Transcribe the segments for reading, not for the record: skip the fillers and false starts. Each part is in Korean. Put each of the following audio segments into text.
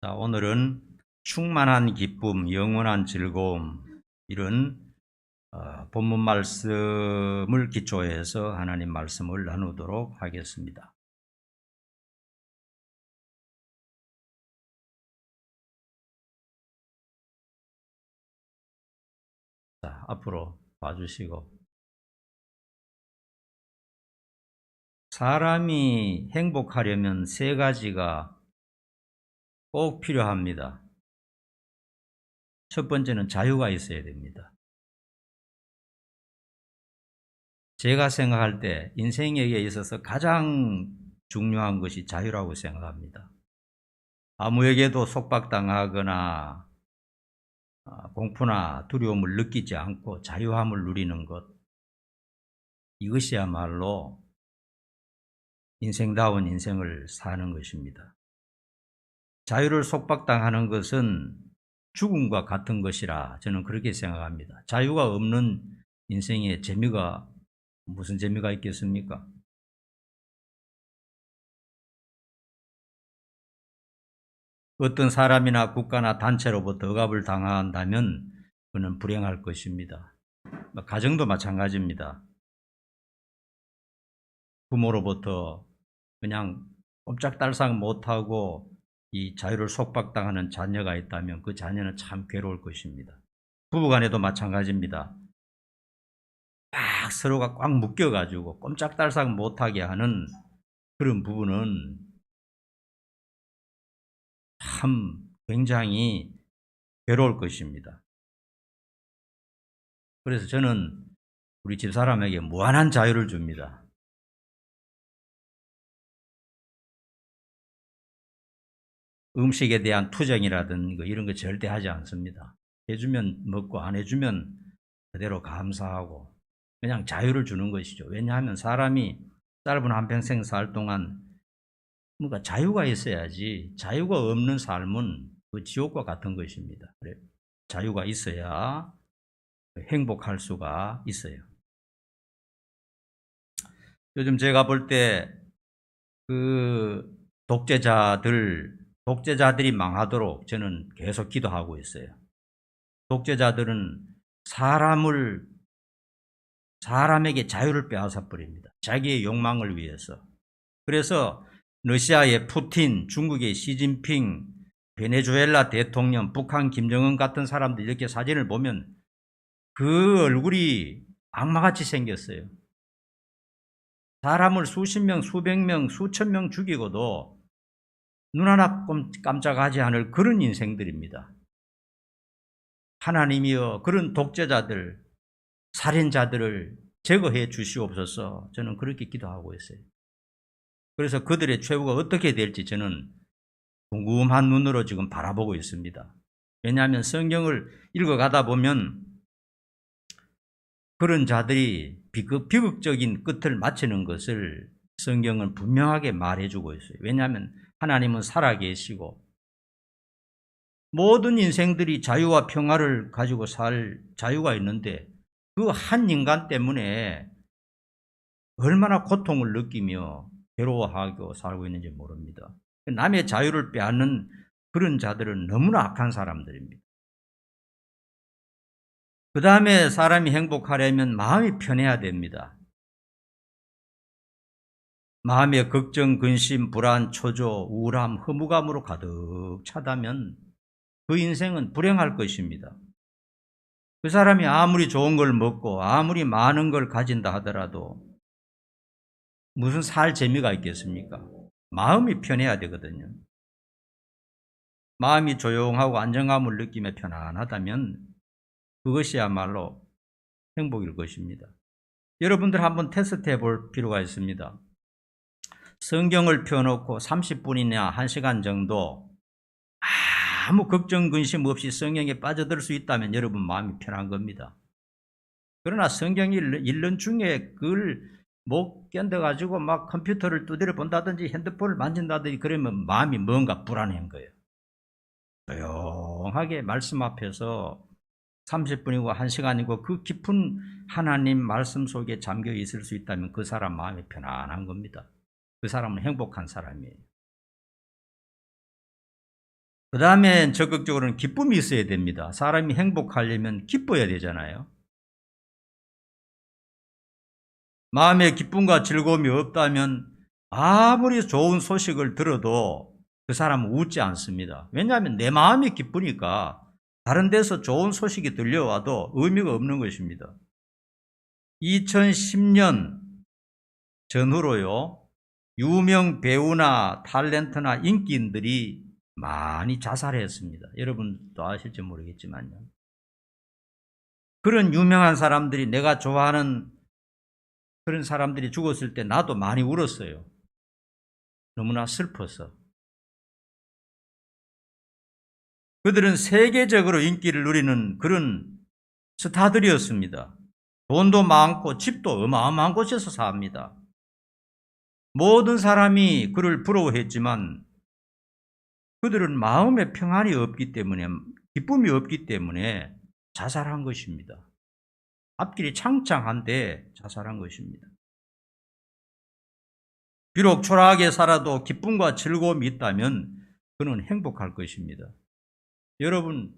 자, 오늘은 충만한 기쁨, 영원한 즐거움 이런 본문 말씀을 기초해서 하나님 말씀을 나누도록 하겠습니다. 자, 앞으로 봐주시고, 사람이 행복하려면 세 가지가 꼭 필요합니다. 첫 번째는 자유가 있어야 됩니다. 제가 생각할 때 인생에 있어서 가장 중요한 것이 자유라고 생각합니다. 아무에게도 속박당하거나 공포나 두려움을 느끼지 않고 자유함을 누리는 것, 이것이야말로 인생다운 인생을 사는 것입니다. 자유를 속박당하는 것은 죽음과 같은 것이라 저는 그렇게 생각합니다. 자유가 없는 인생에 무슨 재미가 있겠습니까? 어떤 사람이나 국가나 단체로부터 억압을 당한다면 그는 불행할 것입니다. 가정도 마찬가지입니다. 부모로부터 그냥 꼼짝달싹 못하고 이 자유를 속박당하는 자녀가 있다면 그 자녀는 참 괴로울 것입니다. 부부간에도 마찬가지입니다. 막 서로가 꽉 묶여가지고 꼼짝달싹 못하게 하는 그런 부부는 참 굉장히 괴로울 것입니다. 그래서 저는 우리 집사람에게 무한한 자유를 줍니다. 음식에 대한 투정이라든가 이런 거 절대 하지 않습니다. 해주면 먹고 안 해주면 그대로 감사하고 그냥 자유를 주는 것이죠. 왜냐하면 사람이 짧은 한평생 살 동안 뭔가 자유가 있어야지, 자유가 없는 삶은 그 지옥과 같은 것입니다. 그래, 자유가 있어야 행복할 수가 있어요. 요즘 제가 볼 때 그 독재자들이 망하도록 저는 계속 기도하고 있어요. 독재자들은 사람에게 자유를 빼앗아 버립니다. 자기의 욕망을 위해서. 그래서 러시아의 푸틴, 중국의 시진핑, 베네수엘라 대통령, 북한 김정은 같은 사람들 이렇게 사진을 보면 그 얼굴이 악마같이 생겼어요. 사람을 수십 명, 수백 명, 수천 명 죽이고도 눈 하나 깜짝하지 않을 그런 인생들입니다. 하나님이여 그런 독재자들, 살인자들을 제거해 주시옵소서. 저는 그렇게 기도하고 있어요. 그래서 그들의 최후가 어떻게 될지 저는 궁금한 눈으로 지금 바라보고 있습니다. 왜냐하면 성경을 읽어가다 보면 그런 자들이 비극적인 끝을 마치는 것을 성경은 분명하게 말해주고 있어요. 왜냐하면 하나님은 살아계시고 모든 인생들이 자유와 평화를 가지고 살 자유가 있는데 그 한 인간 때문에 얼마나 고통을 느끼며 괴로워하고 살고 있는지 모릅니다. 남의 자유를 빼앗는 그런 자들은 너무나 악한 사람들입니다. 그 다음에 사람이 행복하려면 마음이 편해야 됩니다. 마음의 걱정, 근심, 불안, 초조, 우울함, 허무감으로 가득 차다면 그 인생은 불행할 것입니다. 그 사람이 아무리 좋은 걸 먹고 아무리 많은 걸 가진다 하더라도 무슨 살 재미가 있겠습니까? 마음이 편해야 되거든요. 마음이 조용하고 안정감을 느끼며 편안하다면 그것이야말로 행복일 것입니다. 여러분들 한번 테스트해 볼 필요가 있습니다. 성경을 펴놓고 30분이나 1시간 정도 아무 걱정 근심 없이 성경에 빠져들 수 있다면 여러분 마음이 편한 겁니다. 그러나 성경 읽는 중에 그걸 못 견뎌가지고 막 컴퓨터를 두드려 본다든지 핸드폰을 만진다든지 그러면 마음이 뭔가 불안한 거예요. 조용하게 말씀 앞에서 30분이고 1시간이고 그 깊은 하나님 말씀 속에 잠겨 있을 수 있다면 그 사람 마음이 편안한 겁니다. 그 사람은 행복한 사람이에요. 그 다음에 적극적으로는 기쁨이 있어야 됩니다. 사람이 행복하려면 기뻐야 되잖아요. 마음에 기쁨과 즐거움이 없다면 아무리 좋은 소식을 들어도 그 사람은 웃지 않습니다. 왜냐하면 내 마음이 기쁘니까 다른 데서 좋은 소식이 들려와도 의미가 없는 것입니다. 2010년 전후로요, 유명 배우나 탤런트나 인기인들이 많이 자살했습니다. 여러분도 아실지 모르겠지만요. 그런 유명한 사람들이, 내가 좋아하는 그런 사람들이 죽었을 때 나도 많이 울었어요. 너무나 슬퍼서. 그들은 세계적으로 인기를 누리는 그런 스타들이었습니다. 돈도 많고 집도 어마어마한 곳에서 삽니다. 모든 사람이 그를 부러워했지만 그들은 마음에 평안이 없기 때문에, 기쁨이 없기 때문에 자살한 것입니다. 앞길이 창창한데 자살한 것입니다. 비록 초라하게 살아도 기쁨과 즐거움이 있다면 그는 행복할 것입니다. 여러분,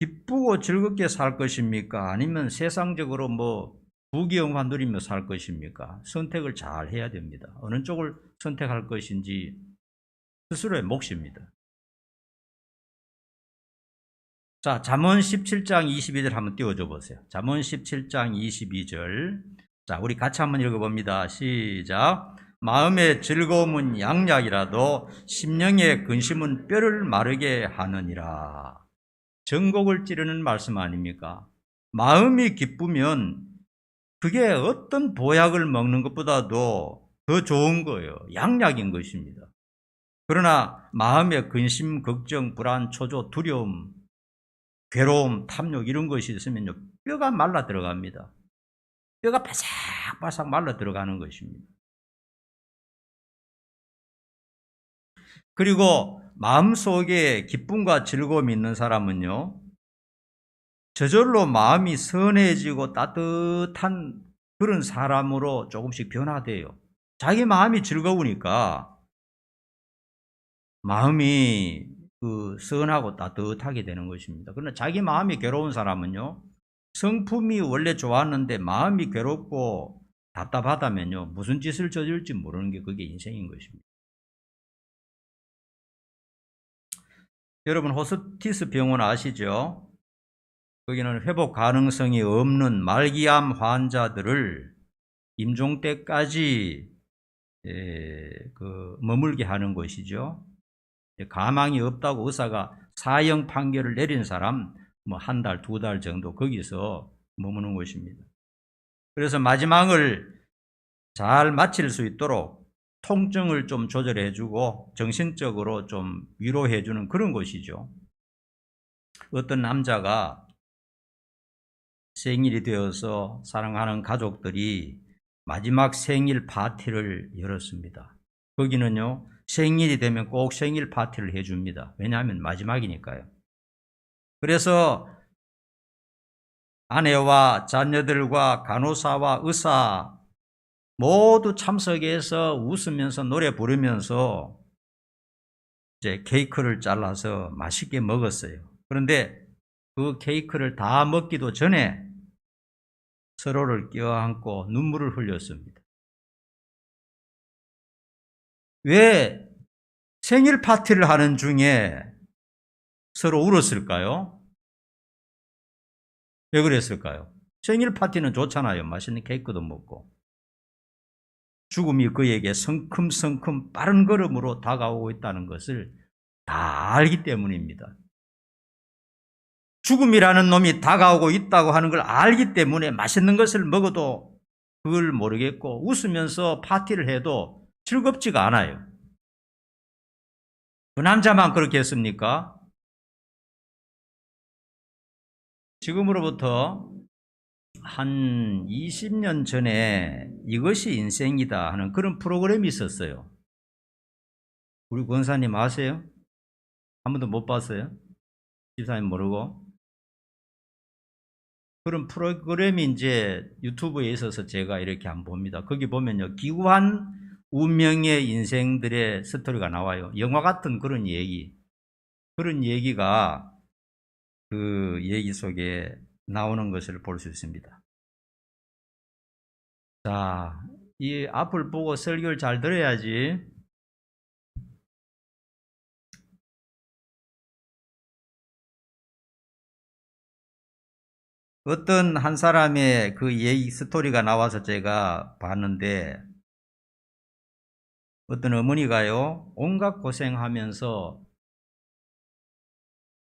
기쁘고 즐겁게 살 것입니까? 아니면 세상적으로 부귀영화 누리며 살 것입니까? 선택을 잘 해야 됩니다. 어느 쪽을 선택할 것인지 스스로의 몫입니다. 자, 잠언 17장 22절 한번 띄워줘 보세요. 잠언 17장 22절. 자, 우리 같이 한번 읽어봅니다. 시작. 마음의 즐거움은 양약이라도 심령의 근심은 뼈를 마르게 하느니라. 전곡을 찌르는 말씀 아닙니까? 마음이 기쁘면 그게 어떤 보약을 먹는 것보다도 더 좋은 거예요. 양약인 것입니다. 그러나 마음의 근심, 걱정, 불안, 초조, 두려움, 괴로움, 탐욕 이런 것이 있으면요, 뼈가 말라 들어갑니다. 뼈가 바삭바삭 말라 들어가는 것입니다. 그리고 마음속에 기쁨과 즐거움이 있는 사람은요, 저절로 마음이 선해지고 따뜻한 그런 사람으로 조금씩 변화돼요. 자기 마음이 즐거우니까 마음이 선하고 따뜻하게 되는 것입니다. 그러나 자기 마음이 괴로운 사람은요, 성품이 원래 좋았는데 마음이 괴롭고 답답하다면요, 무슨 짓을 저질지 모르는 게 그게 인생인 것입니다. 여러분, 호스티스 병원 아시죠? 거기는 회복 가능성이 없는 말기암 환자들을 임종 때까지 머물게 하는 것이죠. 가망이 없다고 의사가 사형 판결을 내린 사람 한 달, 두 달 정도 거기서 머무는 것입니다. 그래서 마지막을 잘 마칠 수 있도록 통증을 좀 조절해주고 정신적으로 좀 위로해주는 그런 것이죠. 어떤 남자가 생일이 되어서 사랑하는 가족들이 마지막 생일 파티를 열었습니다. 거기는요, 생일이 되면 꼭 생일 파티를 해줍니다. 왜냐하면 마지막이니까요. 그래서 아내와 자녀들과 간호사와 의사 모두 참석해서 웃으면서 노래 부르면서 이제 케이크를 잘라서 맛있게 먹었어요. 그런데 그 케이크를 다 먹기도 전에 서로를 껴안고 눈물을 흘렸습니다. 왜 생일 파티를 하는 중에 서로 울었을까요? 왜 그랬을까요? 생일 파티는 좋잖아요. 맛있는 케이크도 먹고. 죽음이 그에게 성큼성큼 빠른 걸음으로 다가오고 있다는 것을 다 알기 때문입니다. 죽음이라는 놈이 다가오고 있다고 하는 걸 알기 때문에 맛있는 것을 먹어도 그걸 모르겠고 웃으면서 파티를 해도 즐겁지가 않아요. 그 남자만 그렇게 했습니까? 지금으로부터 한 20년 전에 이것이 인생이다 하는 그런 프로그램이 있었어요. 우리 권사님 아세요? 한 번도 못 봤어요? 집사님 모르고? 그런 프로그램이 이제 유튜브에 있어서 제가 이렇게 한번 봅니다. 거기 보면요, 기구한 운명의 인생들의 스토리가 나와요. 영화 같은 그런 얘기. 그런 얘기가 그 얘기 속에 나오는 것을 볼 수 있습니다. 자, 이 앞을 보고 설교를 잘 들어야지. 어떤 한 사람의 그 얘기 스토리가 나와서 제가 봤는데, 어떤 어머니가요, 온갖 고생하면서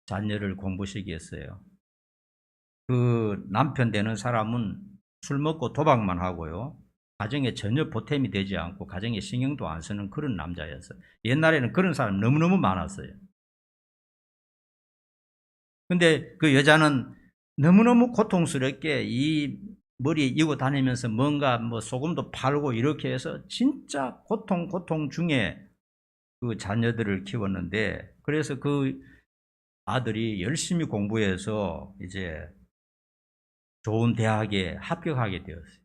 자녀를 공부시켰어요. 그 남편 되는 사람은 술 먹고 도박만 하고요, 가정에 전혀 보탬이 되지 않고 가정에 신경도 안 쓰는 그런 남자였어요. 옛날에는 그런 사람 너무너무 많았어요. 근데 그 여자는 너무너무 고통스럽게 이 머리에 이고 다니면서 뭔가 뭐 소금도 팔고 이렇게 해서 진짜 고통 중에 그 자녀들을 키웠는데, 그래서 그 아들이 열심히 공부해서 이제 좋은 대학에 합격하게 되었어요.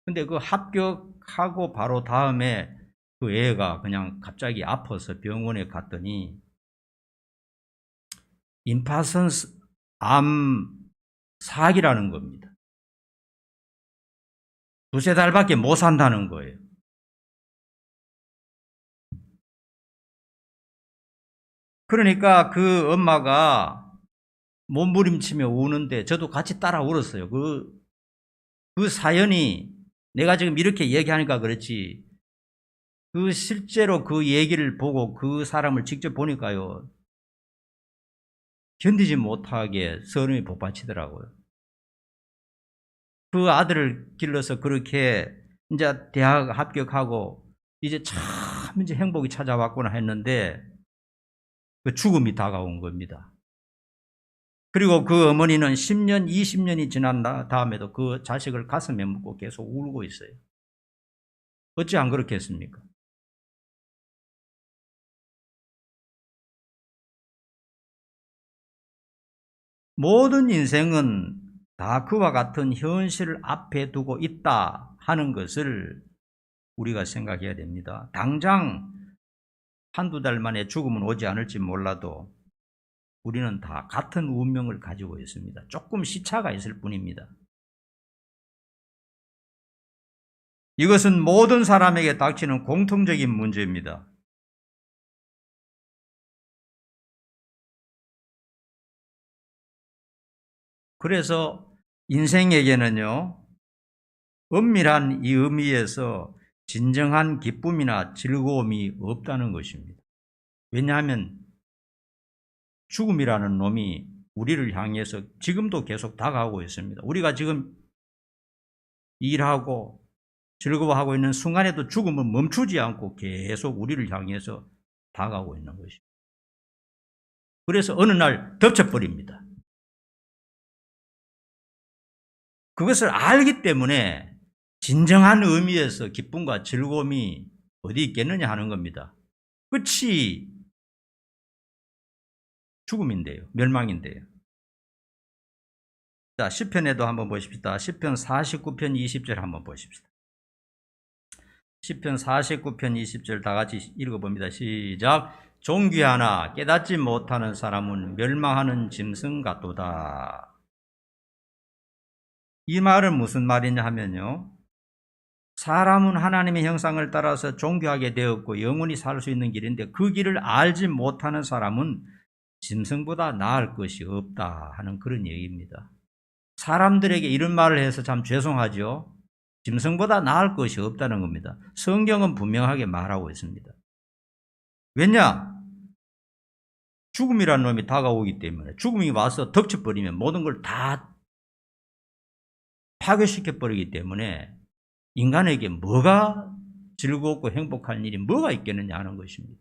근데 그 합격하고 바로 다음에 그 애가 그냥 갑자기 아파서 병원에 갔더니 임파선스 암 사기라는 겁니다. 두세 달밖에 못 산다는 거예요. 그러니까 그 엄마가 몸부림치며 우는데 저도 같이 따라 울었어요. 그 사연이 내가 지금 이렇게 얘기하니까 그렇지, 그 실제로 그 얘기를 보고 그 사람을 직접 보니까요, 견디지 못하게 서름이 복받치더라고요. 그 아들을 길러서 그렇게 이제 대학 합격하고 이제 참 이제 행복이 찾아왔구나 했는데 그 죽음이 다가온 겁니다. 그리고 그 어머니는 10년, 20년이 지난 다음에도 그 자식을 가슴에 묻고 계속 울고 있어요. 어찌 안 그렇겠습니까? 모든 인생은 다 그와 같은 현실을 앞에 두고 있다 하는 것을 우리가 생각해야 됩니다. 당장 한두 달 만에 죽음은 오지 않을지 몰라도 우리는 다 같은 운명을 가지고 있습니다. 조금 시차가 있을 뿐입니다. 이것은 모든 사람에게 닥치는 공통적인 문제입니다. 그래서 인생에게는요, 엄밀한 이 의미에서 진정한 기쁨이나 즐거움이 없다는 것입니다. 왜냐하면 죽음이라는 놈이 우리를 향해서 지금도 계속 다가오고 있습니다. 우리가 지금 일하고 즐거워하고 있는 순간에도 죽음은 멈추지 않고 계속 우리를 향해서 다가오고 있는 것입니다. 그래서 어느 날 덮쳐버립니다. 그것을 알기 때문에 진정한 의미에서 기쁨과 즐거움이 어디 있겠느냐 하는 겁니다. 끝이 죽음인데요, 멸망인데요. 자, 시편에도 한번 보십시다. 시편 49편 20절 한번 보십시다. 시편 49편 20절 다 같이 읽어봅니다. 시작. 존귀하나 깨닫지 못하는 사람은 멸망하는 짐승 같도다. 이 말은 무슨 말이냐 하면요, 사람은 하나님의 형상을 따라서 존귀하게 되었고 영원히 살 수 있는 길인데 그 길을 알지 못하는 사람은 짐승보다 나을 것이 없다 하는 그런 얘기입니다. 사람들에게 이런 말을 해서 참 죄송하죠. 짐승보다 나을 것이 없다는 겁니다. 성경은 분명하게 말하고 있습니다. 왜냐? 죽음이라는 놈이 다가오기 때문에, 죽음이 와서 덮쳐버리면 모든 걸 다 파괴시켜버리기 때문에 인간에게 뭐가 즐겁고 행복할 일이 뭐가 있겠느냐 하는 것입니다.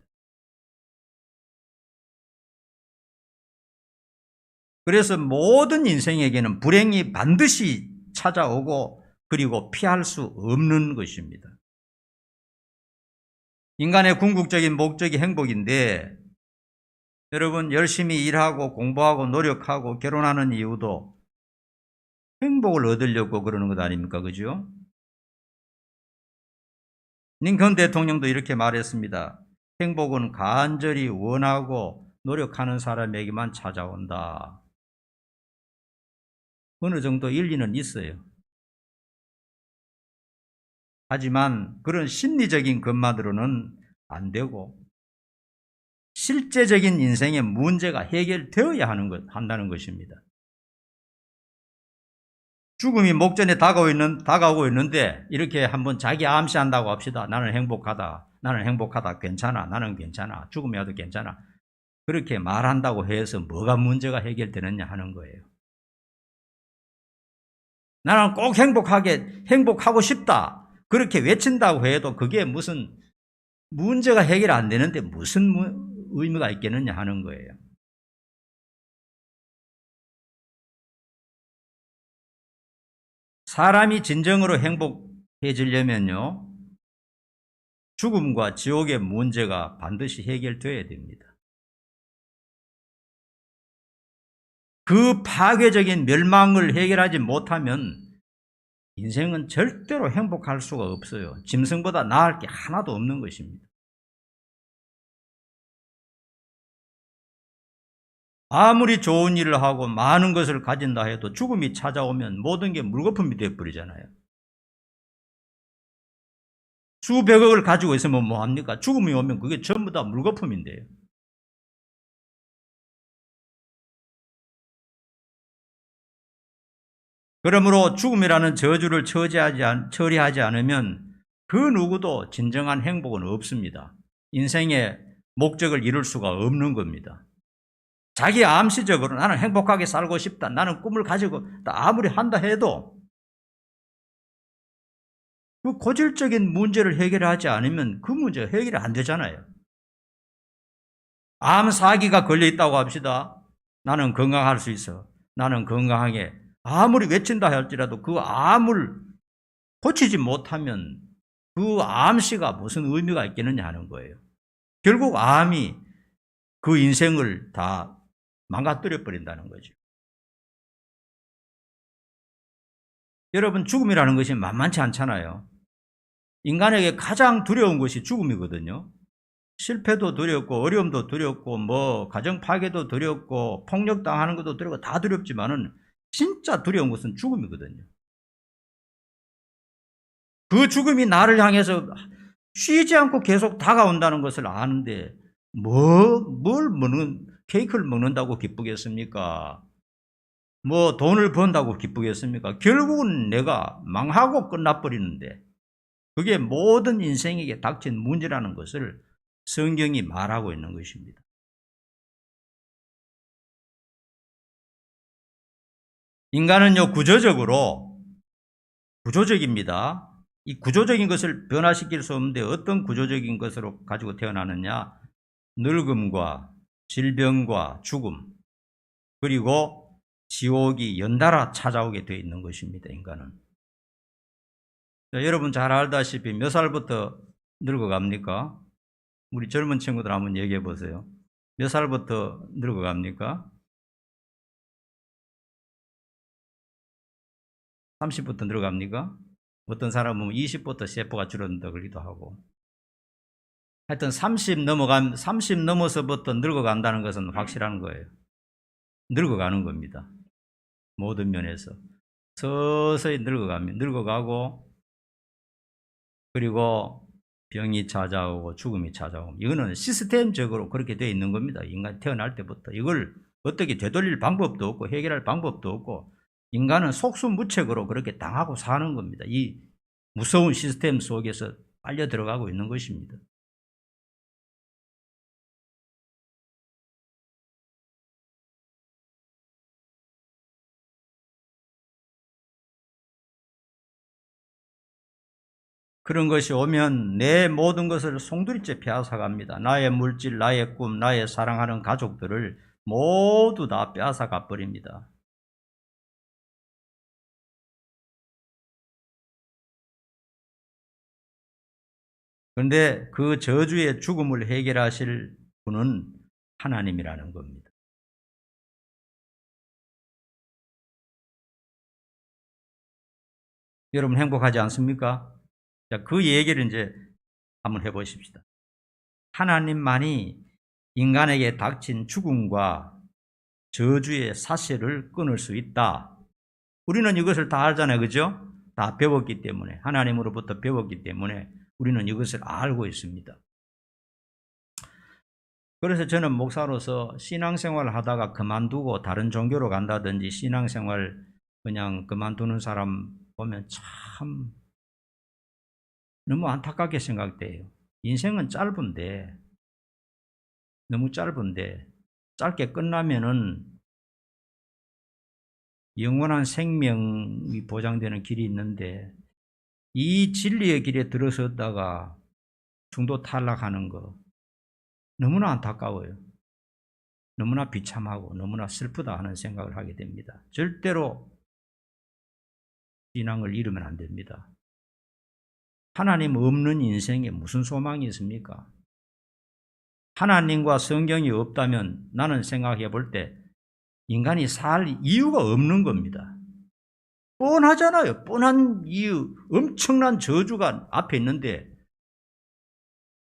그래서 모든 인생에게는 불행이 반드시 찾아오고 그리고 피할 수 없는 것입니다. 인간의 궁극적인 목적이 행복인데, 여러분 열심히 일하고 공부하고 노력하고 결혼하는 이유도 행복을 얻으려고 그러는 것 아닙니까? 그죠? 링컨 대통령도 이렇게 말했습니다. 행복은 간절히 원하고 노력하는 사람에게만 찾아온다. 어느 정도 일리는 있어요. 하지만 그런 심리적인 것만으로는 안 되고 실제적인 인생의 문제가 해결되어야 한다는 것입니다. 죽음이 목전에 다가오고 있는데 이렇게 한번 자기 암시한다고 합시다. 나는 행복하다, 괜찮아, 나는 괜찮아, 죽음이 와도 괜찮아. 그렇게 말한다고 해서 뭐가 문제가 해결되느냐 하는 거예요. 나는 꼭 행복하고 싶다. 그렇게 외친다고 해도 그게 무슨 문제가 해결 안 되는데 무슨 의미가 있겠느냐 하는 거예요. 사람이 진정으로 행복해지려면요, 죽음과 지옥의 문제가 반드시 해결되어야 됩니다. 그 파괴적인 멸망을 해결하지 못하면 인생은 절대로 행복할 수가 없어요. 짐승보다 나을 게 하나도 없는 것입니다. 아무리 좋은 일을 하고 많은 것을 가진다 해도 죽음이 찾아오면 모든 게 물거품이 되어버리잖아요. 수백억을 가지고 있으면 뭐합니까? 죽음이 오면 그게 전부 다 물거품인데요. 그러므로 죽음이라는 저주를 처리하지 않으면 그 누구도 진정한 행복은 없습니다. 인생의 목적을 이룰 수가 없는 겁니다. 자기 암시적으로 나는 행복하게 살고 싶다, 나는 꿈을 가지고 아무리 한다 해도 그 고질적인 문제를 해결하지 않으면 그 문제가 해결이 안 되잖아요. 암 사기가 걸려 있다고 합시다. 나는 건강할 수 있어. 나는 건강하게. 아무리 외친다 할지라도 그 암을 고치지 못하면 그 암시가 무슨 의미가 있겠느냐 하는 거예요. 결국 암이 그 인생을 다 망가뜨려 버린다는 거죠. 여러분, 죽음이라는 것이 만만치 않잖아요. 인간에게 가장 두려운 것이 죽음이거든요. 실패도 두렵고 어려움도 두렵고 가정 파괴도 두렵고 폭력당하는 것도 두렵고 다 두렵지만은 진짜 두려운 것은 죽음이거든요. 그 죽음이 나를 향해서 쉬지 않고 계속 다가온다는 것을 아는데 케이크를 먹는다고 기쁘겠습니까? 돈을 번다고 기쁘겠습니까? 결국은 내가 망하고 끝나버리는데 그게 모든 인생에게 닥친 문제라는 것을 성경이 말하고 있는 것입니다. 인간은요, 구조적입니다. 이 구조적인 것을 변화시킬 수 없는데 어떤 구조적인 것으로 가지고 태어나느냐? 늙음과 질병과 죽음, 그리고 지옥이 연달아 찾아오게 되어 있는 것입니다. 인간은. 자, 여러분 잘 알다시피 몇 살부터 늙어갑니까? 우리 젊은 친구들 한번 얘기해 보세요. 몇 살부터 늙어갑니까? 30부터 늙어갑니까? 어떤 사람은 20부터 세포가 줄어든다 그러기도 하고. 하여튼 30 넘어서부터 늙어간다는 것은 확실한 거예요. 늙어가는 겁니다. 모든 면에서. 서서히 늙어가고, 그리고 병이 찾아오고 죽음이 찾아오고, 이거는 시스템적으로 그렇게 되어 있는 겁니다. 인간 태어날 때부터. 이걸 어떻게 되돌릴 방법도 없고 해결할 방법도 없고 인간은 속수무책으로 그렇게 당하고 사는 겁니다. 이 무서운 시스템 속에서 빨려 들어가고 있는 것입니다. 그런 것이 오면 내 모든 것을 송두리째 빼앗아갑니다. 나의 물질, 나의 꿈, 나의 사랑하는 가족들을 모두 다 빼앗아가 버립니다. 그런데 그 저주의 죽음을 해결하실 분은 하나님이라는 겁니다. 여러분 행복하지 않습니까? 자, 그 얘기를 이제 한번 해보십시다. 하나님만이 인간에게 닥친 죽음과 저주의 사슬을 끊을 수 있다. 우리는 이것을 다 알잖아요. 그죠? 다 배웠기 때문에, 하나님으로부터 배웠기 때문에 우리는 이것을 알고 있습니다. 그래서 저는 목사로서 신앙생활을 하다가 그만두고 다른 종교로 간다든지 신앙생활 그냥 그만두는 사람 보면 참 너무 안타깝게 생각돼요. 인생은 짧은데, 너무 짧은데 짧게 끝나면은 영원한 생명이 보장되는 길이 있는데 이 진리의 길에 들어섰다가 중도 탈락하는 거 너무나 안타까워요. 너무나 비참하고 너무나 슬프다 하는 생각을 하게 됩니다. 절대로 신앙을 잃으면 안 됩니다. 하나님 없는 인생에 무슨 소망이 있습니까? 하나님과 성경이 없다면 나는 생각해 볼 때 인간이 살 이유가 없는 겁니다. 뻔하잖아요. 뻔한 이유, 엄청난 저주가 앞에 있는데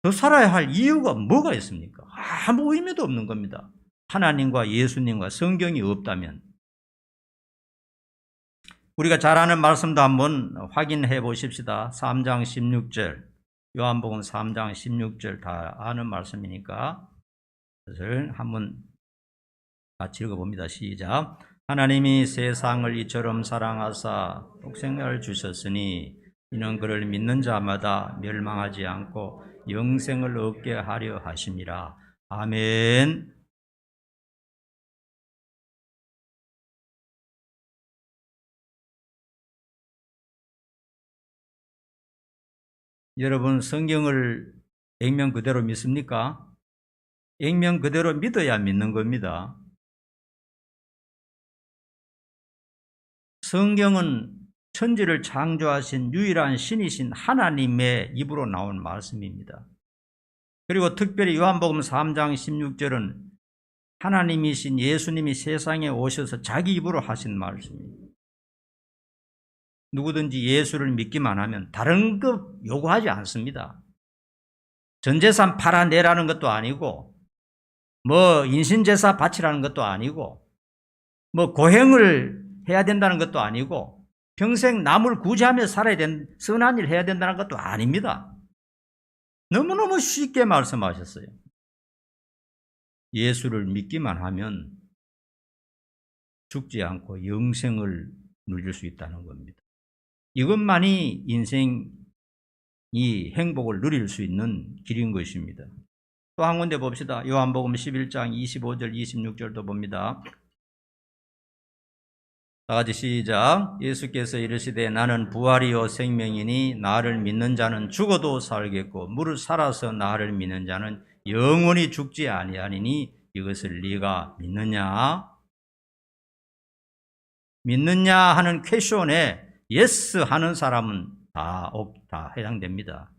더 살아야 할 이유가 뭐가 있습니까? 아무 의미도 없는 겁니다. 하나님과 예수님과 성경이 없다면. 우리가 잘 아는 말씀도 한번 확인해 보십시다. 3장 16절, 요한복음 3장 16절 다 아는 말씀이니까 그것을 한번 같이 읽어봅니다. 시작. 하나님이 세상을 이처럼 사랑하사 독생자를 주셨으니 이는 그를 믿는 자마다 멸망하지 않고 영생을 얻게 하려 하심이라. 아멘. 여러분 성경을 액면 그대로 믿습니까? 액면 그대로 믿어야 믿는 겁니다. 성경은 천지를 창조하신 유일한 신이신 하나님의 입으로 나온 말씀입니다. 그리고 특별히 요한복음 3장 16절은 하나님이신 예수님이 세상에 오셔서 자기 입으로 하신 말씀입니다. 누구든지 예수를 믿기만 하면 다른 것 요구하지 않습니다. 전 재산 팔아내라는 것도 아니고 뭐 인신제사 바치라는 것도 아니고 뭐 고행을 해야 된다는 것도 아니고 평생 남을 구제하며 살아야 되는 선한 일 해야 된다는 것도 아닙니다. 너무너무 쉽게 말씀하셨어요. 예수를 믿기만 하면 죽지 않고 영생을 누릴 수 있다는 겁니다. 이것만이 인생이 행복을 누릴 수 있는 길인 것입니다. 또 한 군데 봅시다. 요한복음 11장 25절 26절도 봅니다. 다 같이 시작. 예수께서 이르시되 나는 부활이요 생명이니 나를 믿는 자는 죽어도 살겠고 무릇 살아서 나를 믿는 자는 영원히 죽지 아니하니니 이것을 네가 믿느냐? 믿느냐 하는 퀘션에 예스 하는 사람은 다 해당됩니다.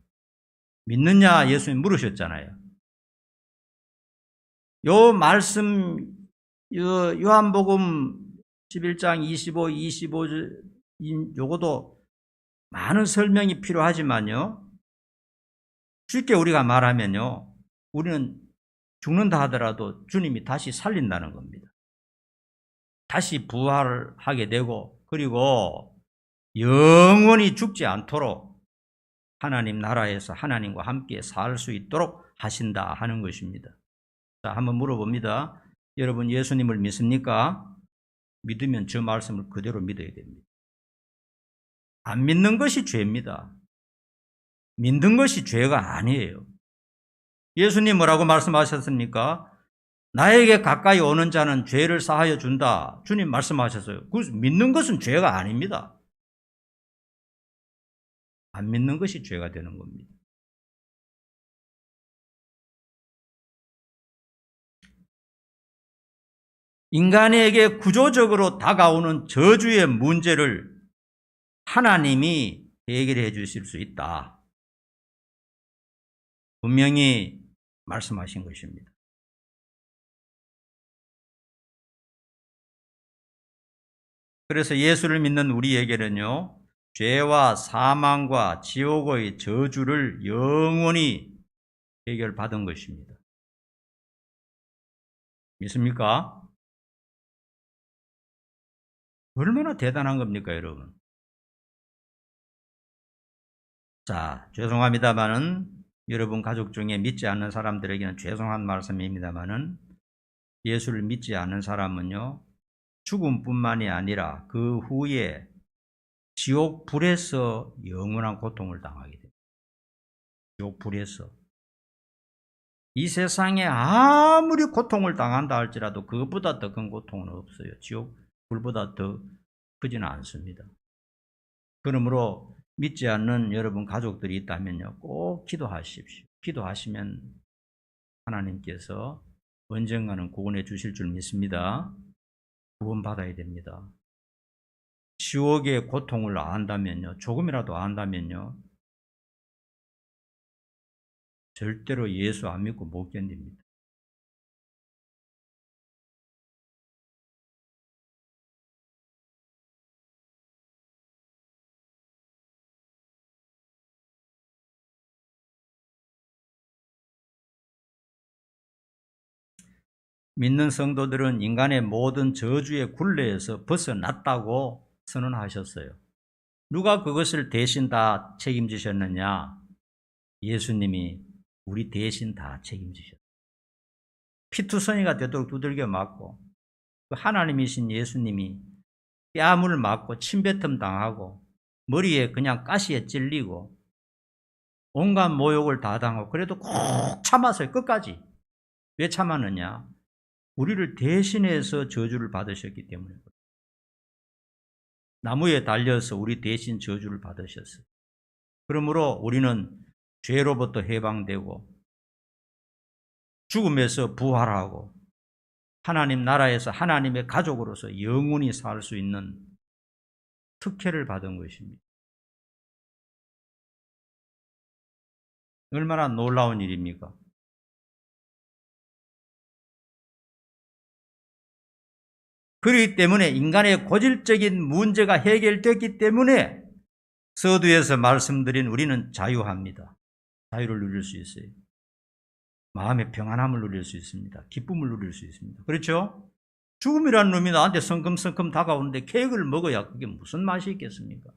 믿느냐 예수님 물으셨잖아요. 요 말씀 요한복음 11장 25절 요것도 많은 설명이 필요하지만요. 쉽게 우리가 말하면요. 우리는 죽는다 하더라도 주님이 다시 살린다는 겁니다. 다시 부활하게 되고 그리고 영원히 죽지 않도록 하나님 나라에서 하나님과 함께 살 수 있도록 하신다 하는 것입니다. 자, 한번 물어봅니다. 여러분 예수님을 믿습니까? 믿으면 저 말씀을 그대로 믿어야 됩니다. 안 믿는 것이 죄입니다. 믿는 것이 죄가 아니에요. 예수님 뭐라고 말씀하셨습니까? 나에게 가까이 오는 자는 죄를 사하여 준다. 주님 말씀하셨어요. 믿는 것은 죄가 아닙니다. 안 믿는 것이 죄가 되는 겁니다. 인간에게 구조적으로 다가오는 저주의 문제를 하나님이 해결해 주실 수 있다. 분명히 말씀하신 것입니다. 그래서 예수를 믿는 우리에게는요, 죄와 사망과 지옥의 저주를 영원히 해결받은 것입니다. 믿습니까? 얼마나 대단한 겁니까, 여러분? 자, 죄송합니다마는 여러분 가족 중에 믿지 않는 사람들에게는 죄송한 말씀입니다마는 예수를 믿지 않는 사람은요, 죽음뿐만이 아니라 그 후에 지옥 불에서 영원한 고통을 당하게 됩니다. 지옥 불에서. 이 세상에 아무리 고통을 당한다 할지라도 그것보다 더 큰 고통은 없어요. 지옥 불보다 더 크지는 않습니다. 그러므로 믿지 않는 여러분 가족들이 있다면요, 꼭 기도하십시오. 기도하시면 하나님께서 언젠가는 구원해 주실 줄 믿습니다. 구원받아야 됩니다. 지옥의 고통을 안다면요, 조금이라도 안다면요, 절대로 예수 안 믿고 못 견딥니다. 믿는 성도들은 인간의 모든 저주의 굴레에서 벗어났다고 선언하셨어요. 누가 그것을 대신 다 책임지셨느냐? 예수님이 우리 대신 다 책임지셨어요. 피투성이가 되도록 두들겨 맞고, 그 하나님이신 예수님이 뺨을 맞고 침뱉음 당하고 머리에 그냥 가시에 찔리고 온갖 모욕을 다 당하고 그래도 꼭 참았어요. 끝까지. 왜 참았느냐? 우리를 대신해서 저주를 받으셨기 때문에. 나무에 달려서 우리 대신 저주를 받으셨어요. 그러므로 우리는 죄로부터 해방되고 죽음에서 부활하고 하나님 나라에서 하나님의 가족으로서 영원히 살 수 있는 특혜를 받은 것입니다. 얼마나 놀라운 일입니까? 그렇기 때문에 인간의 고질적인 문제가 해결됐기 때문에 서두에서 말씀드린 우리는 자유합니다. 자유를 누릴 수 있어요. 마음의 평안함을 누릴 수 있습니다. 기쁨을 누릴 수 있습니다. 그렇죠? 죽음이라는 놈이 나한테 성큼성큼 다가오는데 케이크를 먹어야 그게 무슨 맛이 있겠습니까?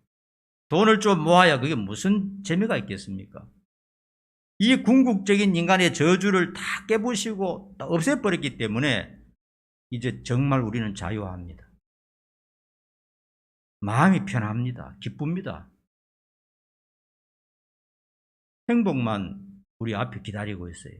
돈을 좀 모아야 그게 무슨 재미가 있겠습니까? 이 궁극적인 인간의 저주를 다 깨부시고 다 없애버렸기 때문에 이제 정말 우리는 자유합니다. 마음이 편합니다. 기쁩니다. 행복만 우리 앞에 기다리고 있어요.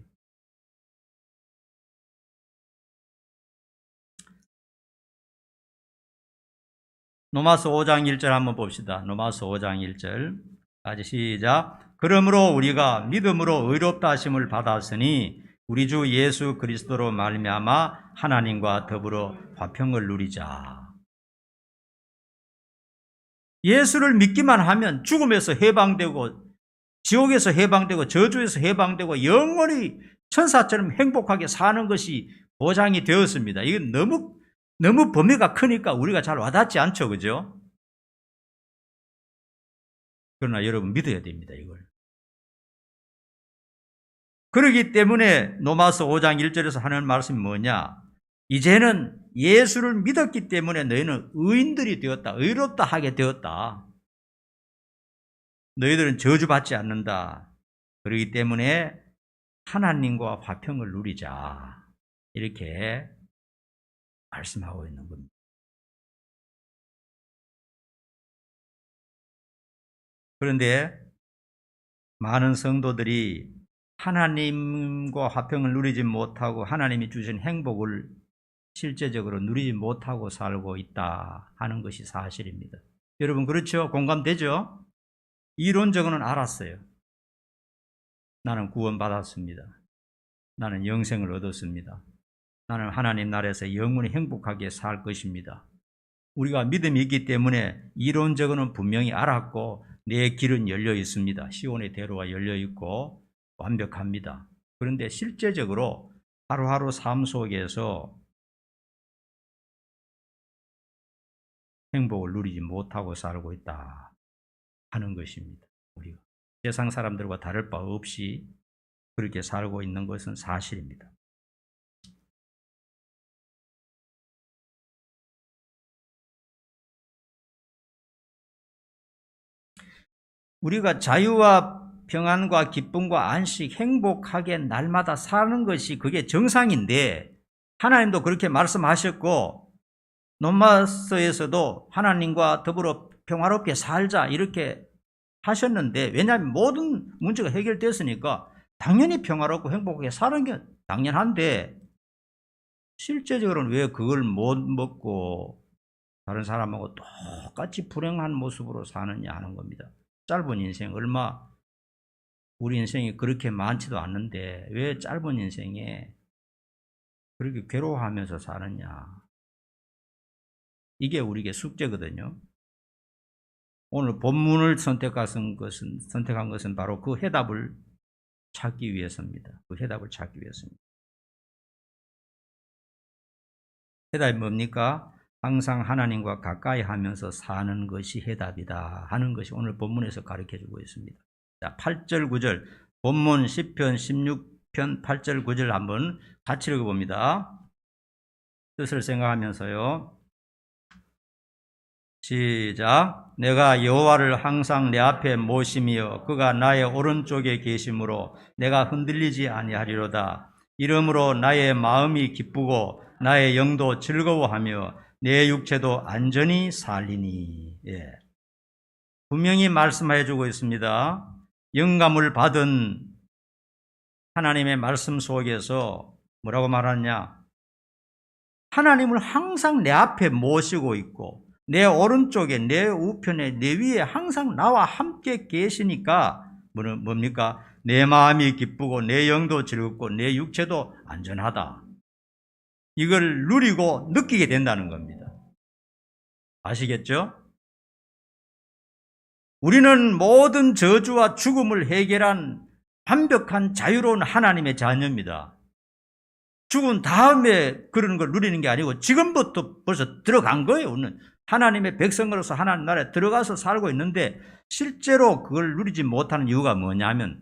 로마서 5장 1절 한번 봅시다. 로마서 5장 1절. 다시 시작. 그러므로 우리가 믿음으로 의롭다 하심을 받았으니 우리 주 예수 그리스도로 말미암아 하나님과 더불어 화평을 누리자. 예수를 믿기만 하면 죽음에서 해방되고 지옥에서 해방되고 저주에서 해방되고 영원히 천사처럼 행복하게 사는 것이 보장이 되었습니다. 이건 너무 범위가 크니까 우리가 잘 와닿지 않죠, 그죠? 그러나 여러분 믿어야 됩니다, 이걸. 그렇기 때문에 로마서 5장 1절에서 하는 말씀이 뭐냐? 이제는 예수를 믿었기 때문에 너희는 의인들이 되었다. 의롭다 하게 되었다. 너희들은 저주받지 않는다. 그렇기 때문에 하나님과 화평을 누리자. 이렇게 말씀하고 있는 겁니다. 그런데 많은 성도들이 하나님과 화평을 누리지 못하고 하나님이 주신 행복을 실제적으로 누리지 못하고 살고 있다 하는 것이 사실입니다. 여러분 그렇죠? 공감되죠? 이론적으로는 알았어요. 나는 구원받았습니다. 나는 영생을 얻었습니다. 나는 하나님 나라에서 영원히 행복하게 살 것입니다. 우리가 믿음이 있기 때문에 이론적으로는 분명히 알았고 내 길은 열려 있습니다. 시온의 대로가 열려 있고 완벽합니다. 그런데 실제적으로 하루하루 삶 속에서 행복을 누리지 못하고 살고 있다 하는 것입니다. 우리가 세상 사람들과 다를 바 없이 그렇게 살고 있는 것은 사실입니다. 우리가 자유와 평안과 기쁨과 안식, 행복하게 날마다 사는 것이 그게 정상인데 하나님도 그렇게 말씀하셨고 논마서에서도 하나님과 더불어 평화롭게 살자 이렇게 하셨는데 왜냐하면 모든 문제가 해결됐으니까 당연히 평화롭고 행복하게 사는 게 당연한데 실제적으로는 왜 그걸 못 먹고 다른 사람하고 똑같이 불행한 모습으로 사느냐 하는 겁니다. 짧은 인생 얼마 우리 인생이 그렇게 많지도 않는데 왜 짧은 인생에 그렇게 괴로워하면서 사느냐. 이게 우리에게 숙제거든요. 오늘 본문을 선택한 것은 바로 그 해답을 찾기 위해서입니다. 그 해답을 찾기 위해서입니다. 해답이 뭡니까? 항상 하나님과 가까이 하면서 사는 것이 해답이다 하는 것이 오늘 본문에서 가르쳐주고 있습니다. 자, 8절 9절 본문 시편 16편 8절 9절 한번 같이 읽어봅니다. 뜻을 생각하면서요. 시작. 내가 여호와를 항상 내 앞에 모심이여 그가 나의 오른쪽에 계심으로 내가 흔들리지 아니하리로다. 이러므로 나의 마음이 기쁘고 나의 영도 즐거워하며 내 육체도 안전히 살리니. 예. 분명히 말씀해 주고 있습니다. 영감을 받은 하나님의 말씀 속에서 뭐라고 말하느냐? 하나님을 항상 내 앞에 모시고 있고 내 오른쪽에 내 우편에 내 위에 항상 나와 함께 계시니까 뭡니까? 내 마음이 기쁘고 내 영도 즐겁고 내 육체도 안전하다. 이걸 누리고 느끼게 된다는 겁니다. 아시겠죠? 우리는 모든 저주와 죽음을 해결한 완벽한 자유로운 하나님의 자녀입니다. 죽은 다음에 그런 걸 누리는 게 아니고 지금부터 벌써 들어간 거예요. 우리는 하나님의 백성으로서 하나님 나라에 들어가서 살고 있는데 실제로 그걸 누리지 못하는 이유가 뭐냐면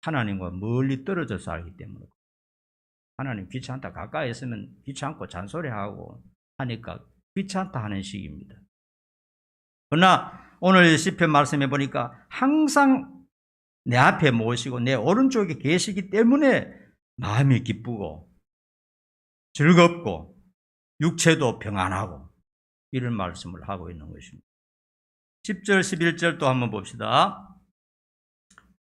하나님과 멀리 떨어져 살기 때문에 하나님 귀찮다 가까이 있으면 귀찮고 잔소리하고 하니까 귀찮다 하는 식입니다. 그러나 오늘 시편 말씀해 보니까 항상 내 앞에 모시고 내 오른쪽에 계시기 때문에 마음이 기쁘고 즐겁고 육체도 평안하고 이런 말씀을 하고 있는 것입니다. 10절 11절 또 한번 봅시다.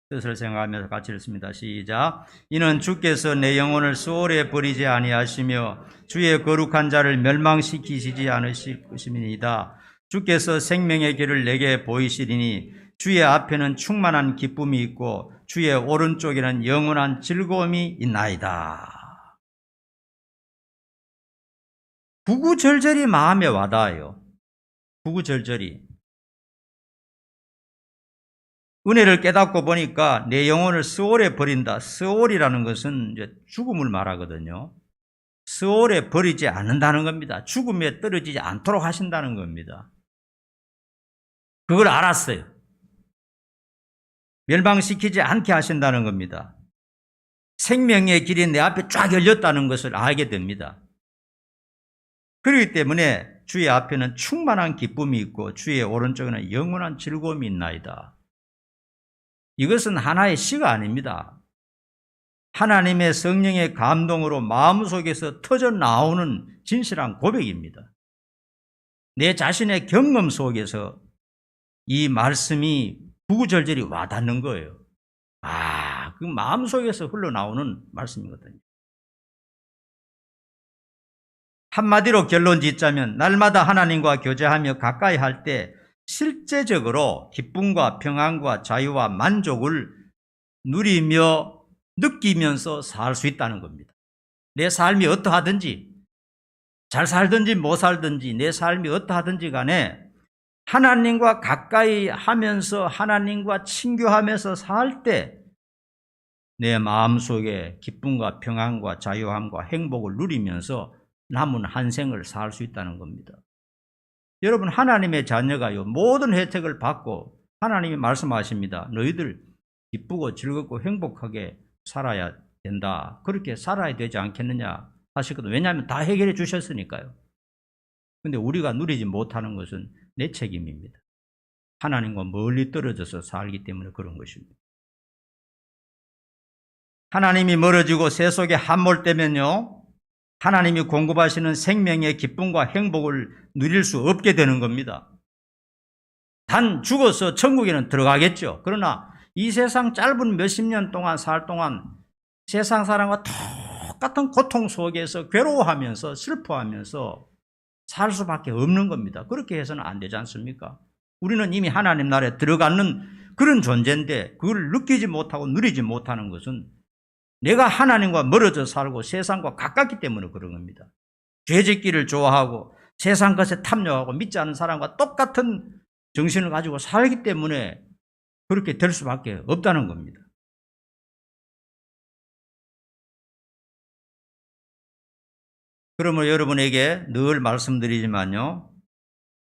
뜻을 생각하면서 같이 읽습니다. 시작. 이는 주께서 내 영혼을 수월에 버리지 아니하시며 주의 거룩한 자를 멸망시키시지 않으실 것임이니이다. 주께서 생명의 길을 내게 보이시리니 주의 앞에는 충만한 기쁨이 있고 주의 오른쪽에는 영원한 즐거움이 있나이다. 구구절절이 마음에 와닿아요. 구구절절이. 은혜를 깨닫고 보니까 내 영혼을 스올에 버린다. 스올이라는 것은 이제 죽음을 말하거든요. 스올에 버리지 않는다는 겁니다. 죽음에 떨어지지 않도록 하신다는 겁니다. 그걸 알았어요. 멸망시키지 않게 하신다는 겁니다. 생명의 길이 내 앞에 쫙 열렸다는 것을 알게 됩니다. 그렇기 때문에 주의 앞에는 충만한 기쁨이 있고 주의 오른쪽에는 영원한 즐거움이 있나이다. 이것은 하나의 시가 아닙니다. 하나님의 성령의 감동으로 마음속에서 터져 나오는 진실한 고백입니다. 내 자신의 경험 속에서 이 말씀이 구구절절히 와닿는 거예요. 그 마음속에서 흘러나오는 말씀이거든요. 한마디로 결론 짓자면 날마다 하나님과 교제하며 가까이 할 때 실제적으로 기쁨과 평안과 자유와 만족을 누리며 느끼면서 살 수 있다는 겁니다. 내 삶이 어떠하든지 잘 살든지 못 살든지 내 삶이 어떠하든지 간에 하나님과 가까이 하면서 하나님과 친교하면서 살 때 내 마음속에 기쁨과 평안과 자유함과 행복을 누리면서 남은 한 생을 살 수 있다는 겁니다. 여러분 하나님의 자녀가요 모든 혜택을 받고 하나님이 말씀하십니다. 너희들 기쁘고 즐겁고 행복하게 살아야 된다. 그렇게 살아야 되지 않겠느냐 하시거든요. 왜냐하면 다 해결해 주셨으니까요. 그런데 우리가 누리지 못하는 것은 내 책임입니다. 하나님과 멀리 떨어져서 살기 때문에 그런 것입니다. 하나님이 멀어지고 세속에 함몰되면요, 하나님이 공급하시는 생명의 기쁨과 행복을 누릴 수 없게 되는 겁니다. 단 죽어서 천국에는 들어가겠죠. 그러나 이 세상 짧은 몇십 년 동안 살 동안 세상 사람과 똑같은 고통 속에서 괴로워하면서 슬퍼하면서 살 수밖에 없는 겁니다. 그렇게 해서는 안 되지 않습니까? 우리는 이미 하나님 나라에 들어가는 그런 존재인데 그걸 느끼지 못하고 누리지 못하는 것은 내가 하나님과 멀어져 살고 세상과 가깝기 때문에 그런 겁니다. 죄짓기를 좋아하고 세상 것에 탐욕하고 믿지 않는 사람과 똑같은 정신을 가지고 살기 때문에 그렇게 될 수밖에 없다는 겁니다. 그러므로 여러분에게 늘 말씀드리지만요,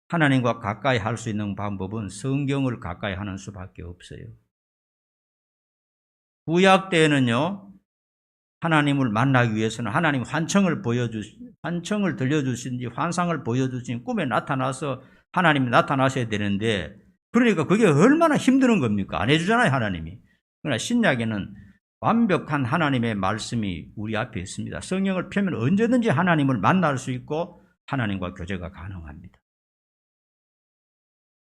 하나님과 가까이 할 수 있는 방법은 성경을 가까이 하는 수밖에 없어요. 구약 때에는요, 하나님을 만나기 위해서는 하나님 환청을 들려주신지 환상을 보여주신 꿈에 나타나서 하나님이 나타나셔야 되는데, 그러니까 그게 얼마나 힘드는 겁니까? 안 해주잖아요, 하나님이. 그러나 신약에는 완벽한 하나님의 말씀이 우리 앞에 있습니다. 성경을 펴면 언제든지 하나님을 만날 수 있고 하나님과 교제가 가능합니다.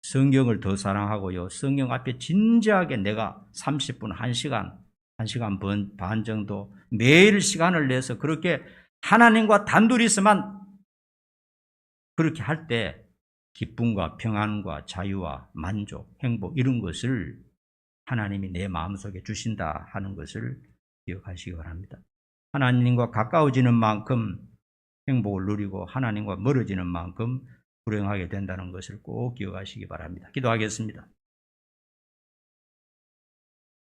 성경을 더 사랑하고요, 성경 앞에 진지하게 내가 30분, 1시간 반 정도 매일 시간을 내서 그렇게 하나님과 단둘이 있으면 그렇게 할 때 기쁨과 평안과 자유와 만족, 행복 이런 것을 하나님이 내 마음속에 주신다 하는 것을 기억하시기 바랍니다. 하나님과 가까워지는 만큼 행복을 누리고 하나님과 멀어지는 만큼 불행하게 된다는 것을 꼭 기억하시기 바랍니다. 기도하겠습니다.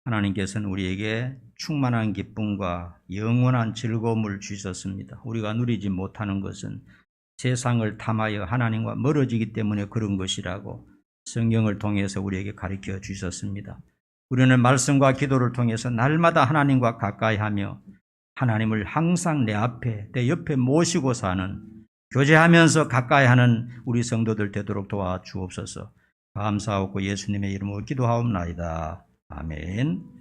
하나님께서는 우리에게 충만한 기쁨과 영원한 즐거움을 주셨습니다. 우리가 누리지 못하는 것은 세상을 탐하여 하나님과 멀어지기 때문에 그런 것이라고 성경을 통해서 우리에게 가르쳐 주셨습니다. 우리는 말씀과 기도를 통해서 날마다 하나님과 가까이하며 하나님을 항상 내 앞에, 내 옆에 모시고 사는, 교제하면서 가까이하는 우리 성도들 되도록 도와주옵소서. 감사하고 예수님의 이름으로 기도하옵나이다. 아멘.